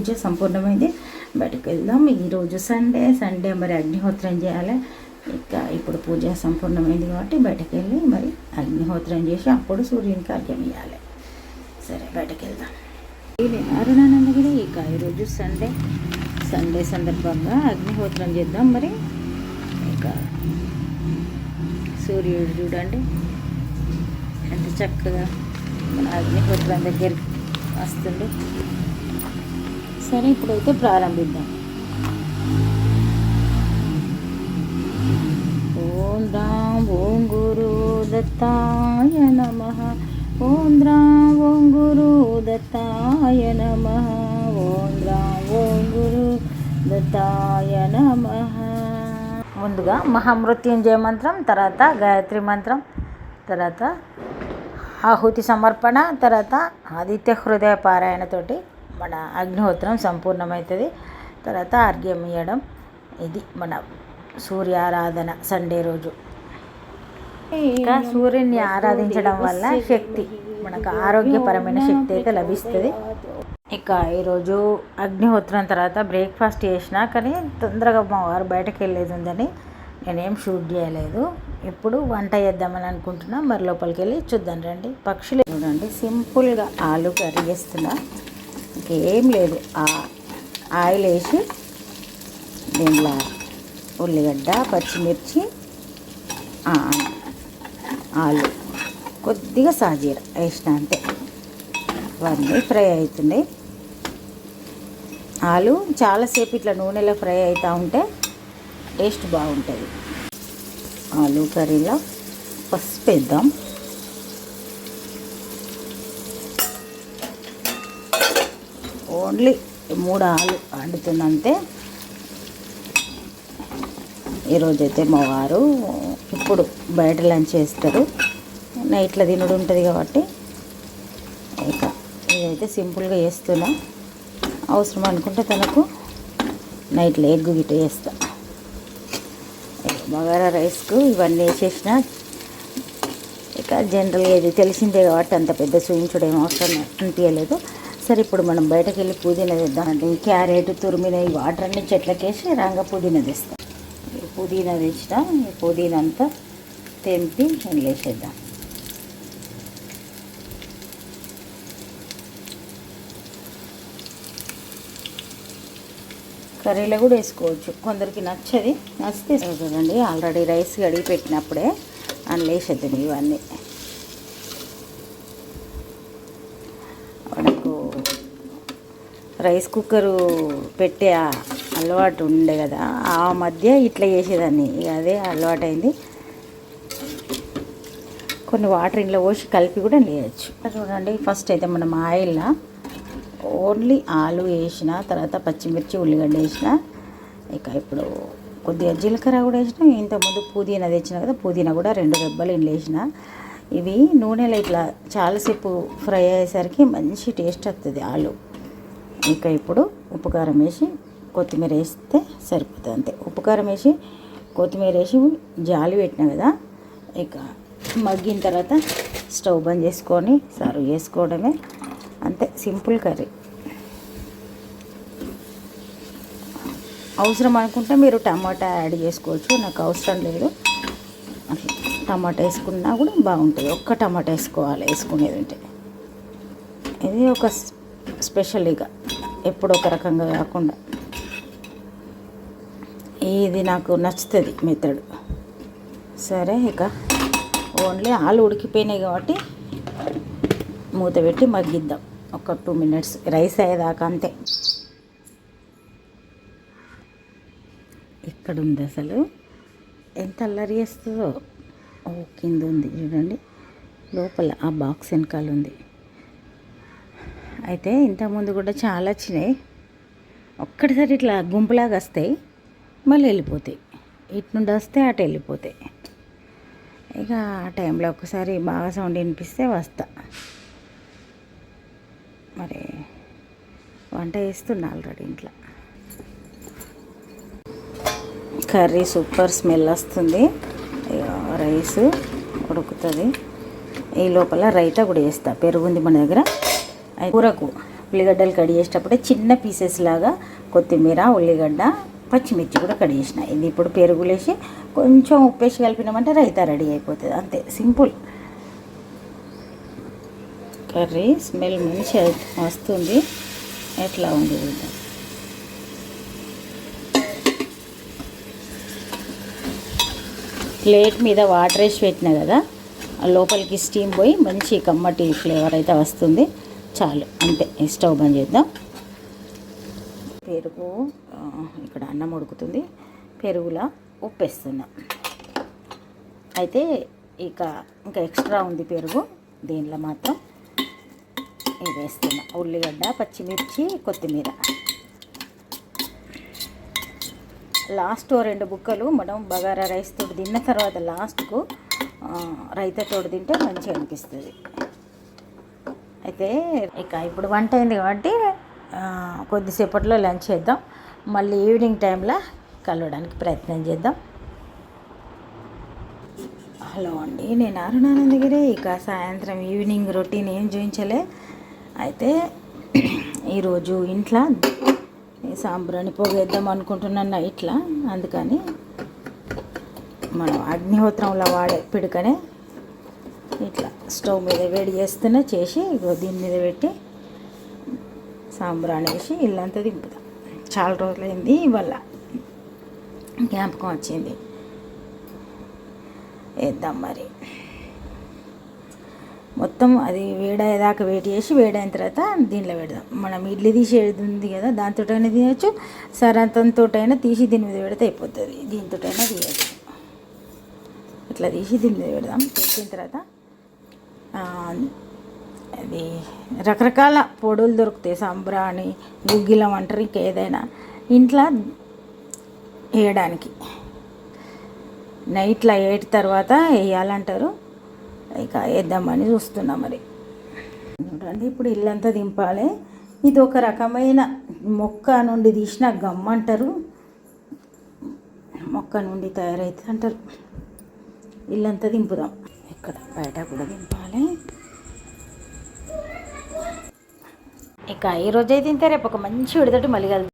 పూజ సంపూర్ణమైంది. బయటకు వెళ్దాం. ఈరోజు సండే మరి అగ్నిహోత్రం చేయాలి. ఇక ఇప్పుడు పూజ సంపూర్ణమైంది కాబట్టి బయటకు వెళ్ళి మరి అగ్నిహోత్రం చేసి అప్పుడు సూర్యునికి అర్ఘ్యం ఇవ్వాలి. సరే బయటకు వెళ్దాం. అరుణానందగిరి. ఇక ఈరోజు సండే సందర్భంగా అగ్నిహోత్రం చేద్దాం. మరి ఇక సూర్యుడు చూడండి ఎంత చక్కగా మన అగ్నిహోత్రం దగ్గరికి వస్తుంది. సరే ఇప్పుడైతే ప్రారంభిద్దాం. ఓం రామ్ ఓం గురు దత్తాయ నమః. ఓం రామ్ ఓం గురు దత్తాయ నమః. ఓం రామ్ ఓం గురు దత్తాయ నమః. ముందుగా మహామృత్యుంజయ మంత్రం, తర్వాత గాయత్రి మంత్రం, తర్వాత ఆహుతి సమర్పణ, తర్వాత ఆదిత్య హృదయ పారాయణతోటి మన అగ్నిహోత్రం సంపూర్ణమవుతుంది. తర్వాత అర్ఘ్యం ఇవ్వడం. ఇది మన సూర్యారాధన సండే రోజు. ఇంకా సూర్యుని ఆరాధించడం వల్ల శక్తి, మనకు ఆరోగ్యపరమైన శక్తి అయితే లభిస్తుంది. ఇక ఈరోజు అగ్నిహోత్రం తర్వాత బ్రేక్ఫాస్ట్ చేసినా కానీ తొందరగా మా వారు బయటకు వెళ్ళేది ఉందని నేనేం షూట్ చేయలేదు. ఇప్పుడు వంట చేద్దామని అనుకుంటున్నా. మరి లోపలికి వెళ్ళి చూద్దాం రండి. పక్షులు చూడండి, సింపుల్గా ఆలు కర్రీ చేస్తున్నా. ఇంకేం లేదు, ఆయిల్ వేసి దీంట్లో ఉల్లిగడ్డ, పచ్చిమిర్చి, ఆలు, కొద్దిగా సాజీర వేసిన అంతే. ఇవన్నీ ఫ్రై అవుతున్నాయి. ఆలు చాలాసేపు ఇట్లా నూనెలో ఫ్రై అవుతూ ఉంటే టేస్ట్ బాగుంటుంది. ఆలు కర్రీలో పసుపు వేద్దాం. ఓన్లీ 3 ఆలు వండుతుందంతే. ఈరోజైతే మా వారు ఇప్పుడు బయట లంచ్ చేస్తారు. నైట్లో తినడు ఉంటుంది కాబట్టి ఇక ఇదైతే సింపుల్గా చేస్తున్నా. అవసరం అనుకుంటే తనకు నైట్లో ఎగ్గు గిట్ట చేస్తా. బగారా రైస్కు ఇవన్నీ వేసేసిన. ఇక జనరల్గా ఇది తెలిసిందే కాబట్టి అంత పెద్ద చూయించడం అవసరం అనిపించలేదు. సరే ఇప్పుడు మనం బయటకు వెళ్ళి పుదీనా తెద్దామండి. క్యారెట్ తురిమిన ఈ వాటర్ అన్ని చెట్లకేసి రంగా పుదీనా తెస్తాం. పుదీనా తెచ్చిన ఈ పుదీనా అంతా తెంపి వేసేద్దాం. కర్రీలో కూడా వేసుకోవచ్చు, కొందరికి నచ్చితే చూడండి. ఆల్రెడీ రైస్ కడిగి పెట్టినప్పుడే అందులో వేసేద్దాం. ఇవన్నీ మనకు రైస్ కుక్కరు పెట్టే అలవాటు ఉండే కదా, ఆ మధ్య ఇట్లా చేసేదాన్ని. ఇక అదే అలవాటైంది. కొన్ని వాటర్ ఇంట్లో పోసి కలిపి కూడా వేయచ్చు. చూడండి, ఫస్ట్ అయితే మనం ఆయిల్లో ఓన్లీ ఆలు వేసిన, తర్వాత పచ్చిమిర్చి, ఉల్లిగడ్డ వేసిన. ఇక ఇప్పుడు కొద్దిగా జీలకర్ర కూడా వేసిన. ఇంతకుముందు పుదీనా తెచ్చిన కదా, పుదీనా కూడా 2 రెబ్బలు ఇంట్లో వేసిన. ఇవి నూనెలో ఇట్లా చాలాసేపు ఫ్రై అయ్యేసరికి మంచి టేస్ట్ వస్తుంది ఆలు. ఇక ఇప్పుడు ఉప్పు కారం వేసి కొత్తిమీర వేస్తే సరిపోతుంది అంతే. ఉప్పు కారం వేసి కొత్తిమీర వేసి జాలి పెట్టినా కదా. ఇక మగ్గిన తర్వాత స్టవ్ బంద్ చేసుకొని సర్వ్ చేసుకోవడమే అంతే. Simple curry. అవసరం అనుకుంటే మీరు టమాటా యాడ్ చేసుకోవచ్చు. నాకు అవసరం లేదు. అట్లా టమాటా వేసుకున్నా కూడా బాగుంటుంది. ఒక్క టమాటా వేసుకోవాలి వేసుకునేది ఉంటే. ఇది ఒక స్పెషల్, ఇక ఎప్పుడు ఒక రకంగా కాకుండా ఇది నాకు నచ్చుతుంది మెథడ్. సరే ఇక ఓన్లీ ఆలు ఉడికిపోయినాయి కాబట్టి మూత పెట్టి మగ్గిద్దాం ఒక 2 మినిట్స్, రైస్ అయ్యేదాకా అంతే. ఎక్కడుంది అసలు, ఎంత అల్లరి చేస్తుందో. కింద ఉంది చూడండి, లోపల ఆ బాక్స్ వెనకాల ఉంది. అయితే ఇంతకుముందు కూడా చాలా వచ్చినాయి. ఒక్కటిసారి ఇట్లా గుంపులాగా వస్తాయి, మళ్ళీ వెళ్ళిపోతాయి. ఇటు నుండి వస్తే అటు వెళ్ళిపోతాయి. ఇక ఆ టైంలో ఒకసారి బాగా సౌండ్ వినిపిస్తే వస్తా. మరి వంట చేస్తున్నా ఆల్రెడీ ఇంట్లో. కర్రీ సూపర్ స్మెల్ వస్తుంది. రైస్ ఉడుకుతుంది. ఈ లోపల రైతా కూడా వేస్తా. పెరుగు ఉంది మన దగ్గర. కూరకు ఉల్లిగడ్డలు కట్ చేసేటప్పుడే చిన్న పీసెస్ లాగా కొత్తిమీర, ఉల్లిగడ్డ, పచ్చిమిర్చి కూడా కట్ చేసిన. ఇది ఇప్పుడు పెరుగులేసి కొంచెం ఉప్పేసి కలిపినామంటే రైతా రెడీ అయిపోతుంది. అంతే, సింపుల్ కర్రీ. స్మెల్ మంచిగా వస్తుంది. ఎట్లా ఉంది చూద్దాం. ప్లేట్ మీద వాటర్ వేసి పెట్టినా కదా, లోపలికి స్టీమ్ పోయి మంచి కమ్మటి ఫ్లేవర్ అయితే వస్తుంది. చాలు, అంతే. స్టవ్ బంద్ చేద్దాం. పెరుగు, ఇక్కడ అన్నం ఉడుకుతుంది, పెరుగులా ఉప్పేస్తున్నా. అయితే ఇంకా ఎక్స్ట్రా ఉంది పెరుగు, దీనిలో మాత్రం ఇది వేస్తున్నా. ఉల్లిగడ్డ, పచ్చిమిర్చి, కొత్తిమీర. లాస్ట్ 2 బుక్కలు మనం బగారా రైస్ తోటి తిన్న తర్వాత లాస్ట్కు రైతా తోటి తింటే మంచిగా అనిపిస్తుంది. అయితే ఇప్పుడు వంట అయింది కాబట్టి కొద్దిసేపట్లో లంచ్ చేద్దాం. మళ్ళీ ఈవినింగ్ టైంలో కలవడానికి ప్రయత్నం చేద్దాం. హలో అండి, నేను అరుణానందగిరి. సాయంత్రం ఈవినింగ్ రొటీన్ ఏం చూపించలే. అయితే ఈరోజు ఇంట్లో సాంబ్రాణి పొగేద్దాం అనుకుంటున్నాను నైట్లా. అందుకని మనం అగ్నిహోత్రంలో వాడే పిడకనే ఇట్లా స్టవ్ మీద వేడి చేసి దీని మీద పెట్టి సాంబ్రాణి వేసి ఇల్లంతా దింపుదాం. చాలా రోజులైంది, ఇవాళ జ్ఞాపకం వచ్చింది. వేద్దాం మరి. మొత్తం అది వేడయ్యేదాకా వెయిట్ చేసి వేడైన తర్వాత దీనిలో పెడదాం. మనం ఇడ్లీ తీసేది ఉంది కదా, దాంతోటైనా తీయచ్చు, సరంతంతోటైనా తీసి దీని మీద పెడితే అయిపోతుంది. దీంతోటైనా తీయచ్చు. ఇట్లా తీసి దీని మీద పెడదాం. పెట్టిన తర్వాత అది రకరకాల పొడులు దొరుకుతాయి. సాంబ్రాణి, గుగ్గిలం అంటారు, ఇంకా ఏదైనా ఇంట్లో వేయడానికి. నైట్లో 8 తర్వాత వేయాలంటారు. వేద్దామని చూస్తున్నా మరి. చూడండి, ఇప్పుడు ఇల్లంతా దింపాలి. ఇది ఒక రకమైన మొక్క నుండి తీసిన గమ్ అంటారు, మొక్క నుండి తయారైతే అంటారు. ఇల్లంతా దింపుదాం. ఇక్కడ బయట కూడా దింపాలి. ఈరోజు అయితే తింటే రేపు ఒక మంచి విడతటి మళ్ళీ కలుద్దాం.